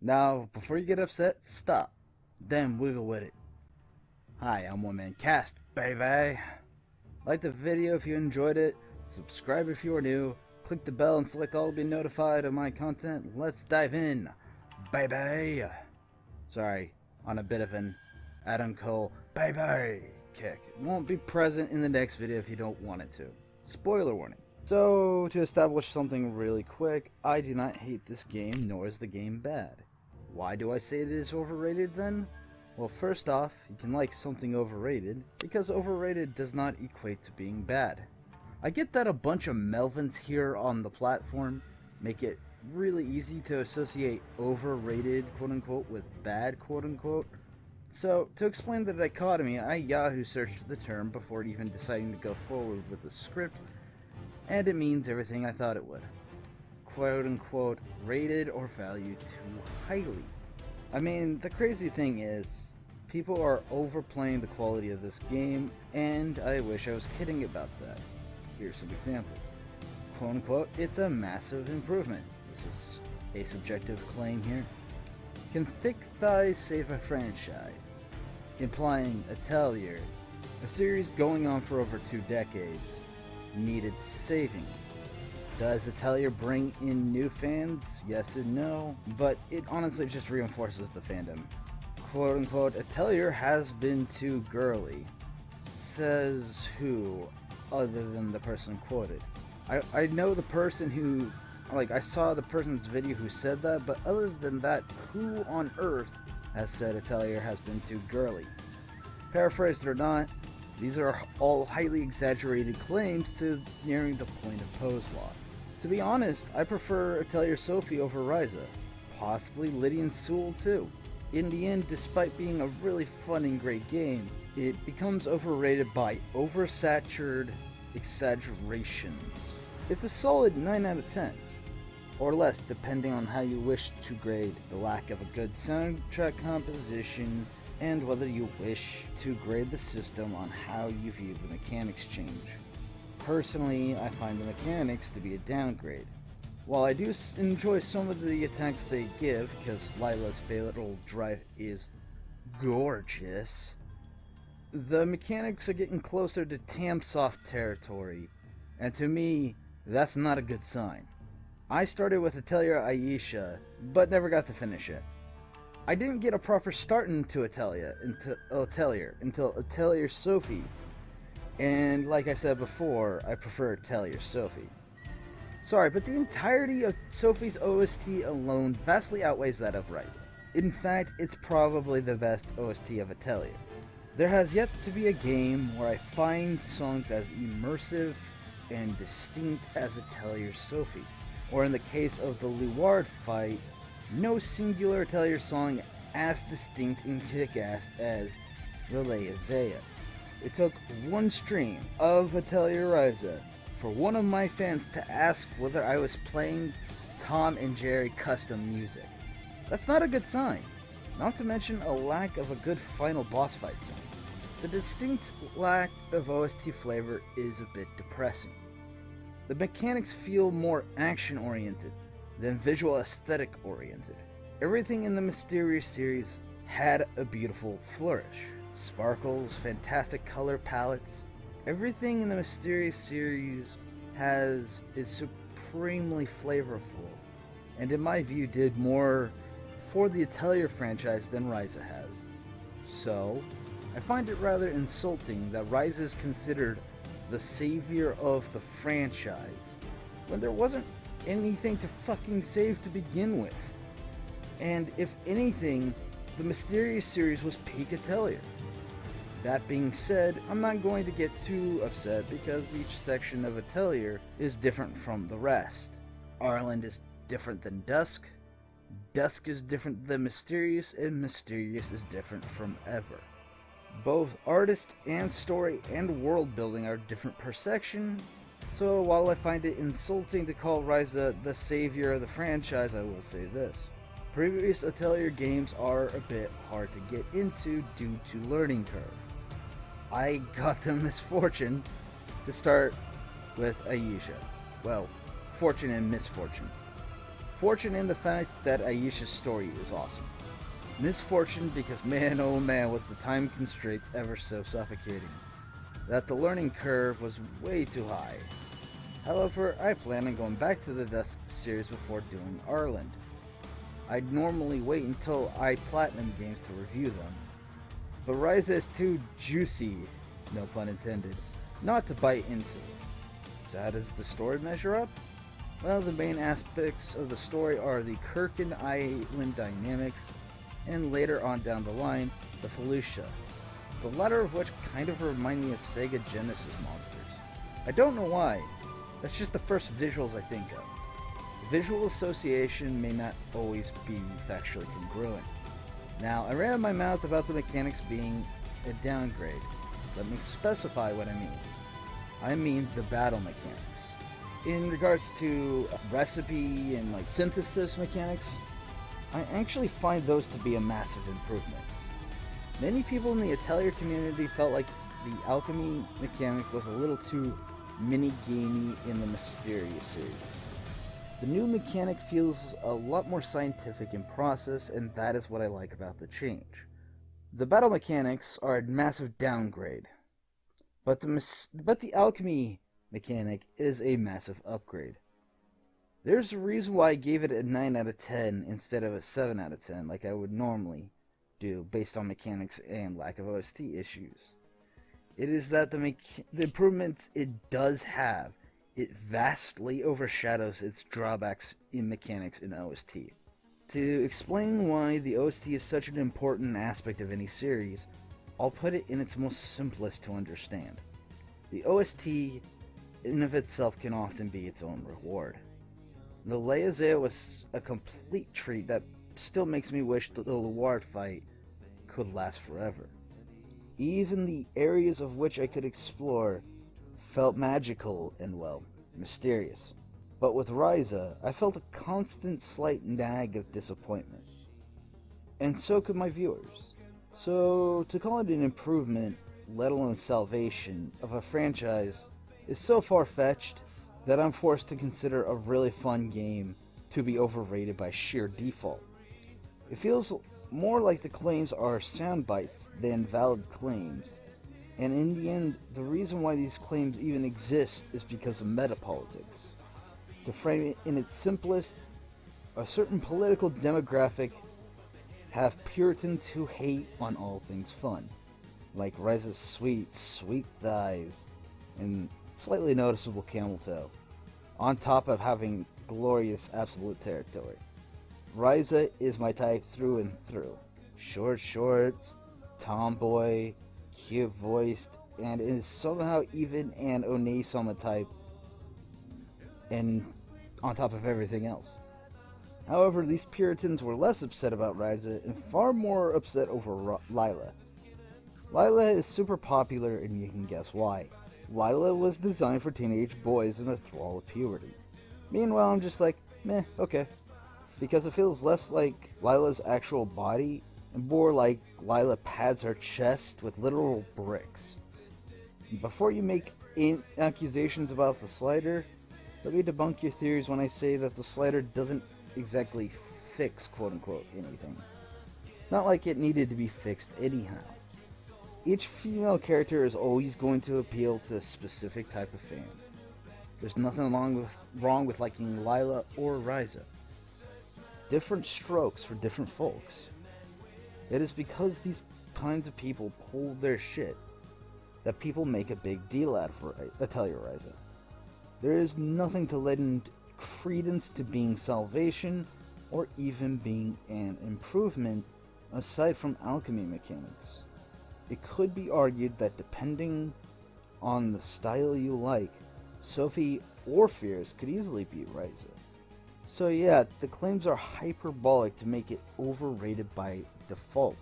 Now, before you get upset, stop. Then wiggle with it. Hi, I'm OneManCast, baby. Like the video if you enjoyed it, subscribe if you are new, click the bell and select all to be notified of my content. Let's dive in, baby. Sorry, on a bit of an Adam Cole baby kick. It won't be present in the next video if you don't want it to. Spoiler warning. So, to establish something really quick, I do not hate this game, nor is the game bad. Why do I say it is overrated then? Well, first off, you can like something overrated, because overrated does not equate to being bad. I get that a bunch of Melvins here on the platform make it really easy to associate overrated quote-unquote with bad quote-unquote. So, to explain the dichotomy, I Yahoo searched the term before even deciding to go forward with the script, and it means everything I thought it would. Quote-unquote rated or valued too highly. I mean, the crazy thing is, people are overplaying the quality of this game, and I wish I was kidding about that. Here's some examples. Quote-unquote, it's a massive improvement. This is a subjective claim here. Can thick thighs save a franchise? Implying Atelier, a series going on for over 2 decades, needed saving. Does Atelier bring in new fans? Yes and no, but it honestly just reinforces the fandom. Quote unquote, Atelier has been too girly. Says who, other than the person quoted? I know the person who, I saw the person's video who said that, but other than that, who on earth has said Atelier has been too girly? Paraphrased or not, these are all highly exaggerated claims to nearing the point of Poe's Law. To be honest, I prefer Atelier Sophie over Ryza, possibly Lydian Sewell too. In the end, despite being a really fun and great game, it becomes overrated by oversaturated exaggerations. It's a solid 9 out of 10, or less depending on how you wish to grade the lack of a good soundtrack composition, and whether you wish to grade the system on how you view the mechanics change. Personally, I find the mechanics to be a downgrade. While I do enjoy some of the attacks they give, because Lila's fatal drive is gorgeous, the mechanics are getting closer to Tamsoft territory, and to me, that's not a good sign. I started with Atelier Aisha, but never got to finish it. I didn't get a proper start into Atelier until Atelier Sophie, and like I said before, I prefer Atelier Sophie. Sorry, but the entirety of Sophie's OST alone vastly outweighs that of Ryza. In fact, it's probably the best OST of Atelier. There has yet to be a game where I find songs as immersive and distinct as Atelier Sophie, or in the case of the Luard fight, no singular Atelier song as distinct and kick-ass as Lilea Zaya. It took one stream of Atelier Ryza for one of my fans to ask whether I was playing Tom and Jerry custom music. That's not a good sign, not to mention a lack of a good final boss fight song. The distinct lack of OST flavor is a bit depressing. The mechanics feel more action-oriented than visual aesthetic oriented. Everything in the Mysterious series had a beautiful flourish. Sparkles, fantastic color palettes. Everything in the Mysterious series is supremely flavorful, and in my view did more for the Atelier franchise than Ryza has. So, I find it rather insulting that Ryza is considered the savior of the franchise, when there wasn't anything to fucking save to begin with. And if anything, the Mysterious series was peak Atelier. That being said, I'm not going to get too upset because each section of Atelier is different from the rest. Arland is different than Dusk, Dusk is different than Mysterious, and Mysterious is different from Ever. Both artist and story and world building are different per section, so while I find it insulting to call Ryza the savior of the franchise, I will say this. Previous Atelier games are a bit hard to get into due to learning curve. I got the misfortune to start with Aisha. Well, fortune and misfortune. Fortune in the fact that Aisha's story is awesome. Misfortune because man oh man was the time constraints ever so suffocating. That the learning curve was way too high. However, I plan on going back to the Dusk series before doing Arland. I'd normally wait until I platinum games to review them, but Ryza is too juicy, no pun intended, not to bite into. So how does the story measure up? Well, the main aspects of the story are the Kirkin Island dynamics, and later on down the line, the Felucia, the latter of which kind of remind me of Sega Genesis monsters. I don't know why, that's just the first visuals I think of. Visual association may not always be factually congruent. Now, I ran my mouth about the mechanics being a downgrade. Let me specify what I mean. I mean the battle mechanics. In regards to recipe and like synthesis mechanics, I actually find those to be a massive improvement. Many people in the Atelier community felt like the alchemy mechanic was a little too mini-gamey in the Mysterious series. The new mechanic feels a lot more scientific in process, and that is what I like about the change. The battle mechanics are a massive downgrade, but the alchemy mechanic is a massive upgrade. There's a reason why I gave it a 9 out of 10 instead of a 7 out of 10 like I would normally do based on mechanics and lack of OST issues. It is that the improvements it does have, it vastly overshadows its drawbacks in mechanics in OST. To explain why the OST is such an important aspect of any series, I'll put it in its most simplest to understand. The OST in of itself can often be its own reward. The Leia was a complete treat that still makes me wish the Luard fight could last forever. Even the areas of which I could explore felt magical and, well, mysterious. But with Ryza, I felt a constant slight nag of disappointment. And so could my viewers. So, to call it an improvement, let alone salvation, of a franchise is so far-fetched that I'm forced to consider a really fun game to be overrated by sheer default. It feels more like the claims are sound bites than valid claims, and in the end, the reason why these claims even exist is because of metapolitics. To frame it in its simplest, a certain political demographic have Puritans who hate on all things fun, like Ryza's sweet, sweet thighs, and slightly noticeable camel toe, on top of having glorious absolute territory. Ryza is my type through and through. Short shorts, tomboy, cute voiced, and is somehow even an Onesama type, and on top of everything else. However, these Puritans were less upset about Ryza and far more upset over Lila. Lila is super popular, and you can guess why. Lila was designed for teenage boys in the thrall of puberty. Meanwhile, I'm just like, meh, okay. Because it feels less like Lila's actual body and more like Lila pads her chest with literal bricks. Before you make accusations about the slider, let me debunk your theories when I say that the slider doesn't exactly fix quote-unquote anything. Not like it needed to be fixed anyhow. Each female character is always going to appeal to a specific type of fan. There's nothing wrong with liking Lila or Ryza. Different strokes for different folks. It is because these kinds of people pull their shit that people make a big deal out of Atelier Ryza. There is nothing to lend credence to being salvation or even being an improvement aside from alchemy mechanics. It could be argued that depending on the style you like, Sophie or Fierce could easily beat Ryza. So yeah, the claims are hyperbolic to make it overrated by default.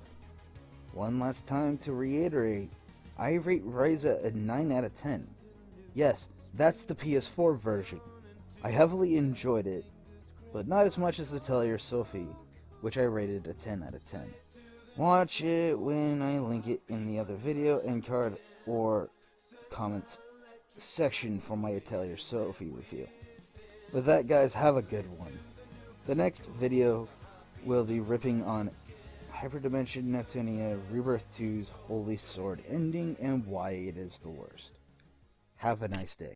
One last time to reiterate, I rate Ryza a 9 out of 10. Yes, that's the PS4 version. I heavily enjoyed it, but not as much as Atelier Sophie, which I rated a 10 out of 10. Watch it when I link it in the other video end card or comments section for my Atelier Sophie review. With that, guys, have a good one. The next video will be ripping on Hyperdimension Neptunia Rebirth 2's Holy Sword ending and why it is the worst. Have a nice day.